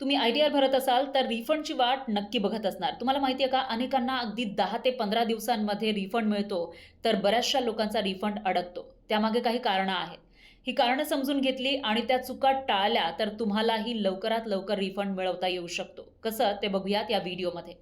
तुम्ही आय-टी-आर भरत असाल, तर रिफंडची वाट नक्की बघत असणार. तुम्हाला माहिती आहे का, अनेकांना अगदी 10 ते 15 दिवसांमध्ये रिफंड मिळतो, तर बऱ्याचशा लोकांचा रिफंड अडकतो. त्यामागे काही कारणं आहेत. ही कारणं समजून घेतली आणि त्या चुका टाळल्या, तर तुम्हालाही लवकरात लवकर रिफंड मिळवता येऊ शकतो. कसं ते बघूयात या व्हिडिओमध्ये.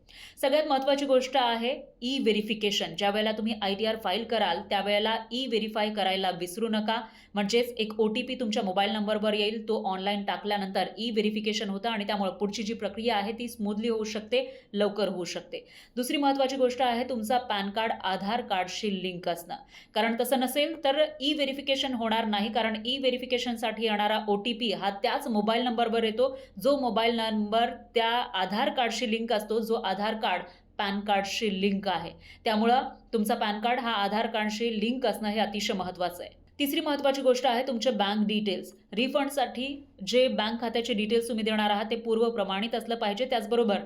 सगळ्यात महत्त्वाची गोष्ट आहे ई-व्हेरिफिकेशन. ज्यावेळेला तुम्ही आय-टी-आर फाईल कराल, त्यावेळेला ई-व्हेरिफाय करायला विसरू नका. म्हणजेच एक ओ-टी-पी तुमच्या मोबाईल नंबरवर येईल. तो ऑनलाईन टाकल्यानंतर ई-व्हेरिफिकेशन होतं आणि त्यामुळे पुढची जी प्रक्रिया आहे ती स्मूथली होऊ शकते, लवकर होऊ शकते. दुसरी महत्त्वाची गोष्ट आहे तुमचा पॅन कार्ड आधार कार्डशी लिंक असणं. कारण तसं नसेल तर ई-व्हेरिफिकेशन होणार नाही. कारण ई-व्हेरिफिकेशनसाठी येणारा ओ-टी-पी हा त्याच मोबाईल नंबरवर येतो, जो मोबाईल नंबर त्या आधार कार्डशी लिंक असतो, जो आधार कार्ड पॅन कार्डशी लिंक आहे. त्यामुळं तुमचा पॅन कार्ड हा आधार कार्डशी लिंक असणं हे अतिशय महत्त्वाचं आहे. तिसरी महत्त्वाची गोष्ट आहे तुमचे बँक डिटेल्स. रिफंडसाठी जे बँक खात्याचे डिटेल्स तुम्ही देणार आहात ते पूर्वप्रमाणित असलं पाहिजे. त्याचबरोबर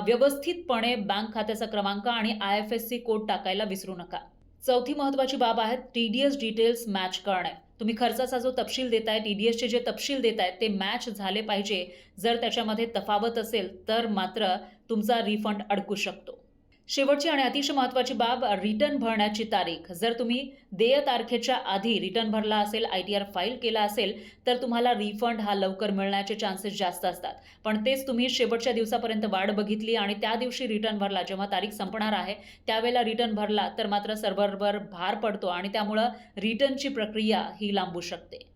व्यवस्थितपणे बँक खात्याचा क्रमांक आणि आय-एफ-एस-सी कोड टाकायला विसरू नका. चौथी महत्त्वाची बाब आहे टी-डी-एस डिटेल्स मॅच करणे. तुम्ही खर्चाचा जो तपशील देताय, टी-डी-एसचे जे तपशील देताय ते मॅच झाले पाहिजे. जर त्याच्यामध्ये तफावत असेल तर मात्र तुमचा रिफंड अडकू शकतो. शेवटची आणि अतिशय महत्त्वाची बाब रिटर्न भरण्याची तारीख. जर तुम्ही देय तारखेच्या आधी रिटर्न भरला असेल, आय-टी-आर फाईल केला असेल, तर तुम्हाला रिफंड हा लवकर मिळण्याचे चान्सेस जास्त असतात. पण तेच तुम्ही शेवटच्या दिवसापर्यंत वाट बघितली आणि त्या दिवशी रिटर्न भरला, जेव्हा तारीख संपणार आहे, त्यावेळेला रिटर्न भरला, तर मात्र सर्व्हरवर भार पडतो आणि त्यामुळं रिटर्नची प्रक्रिया ही लांबू शकते.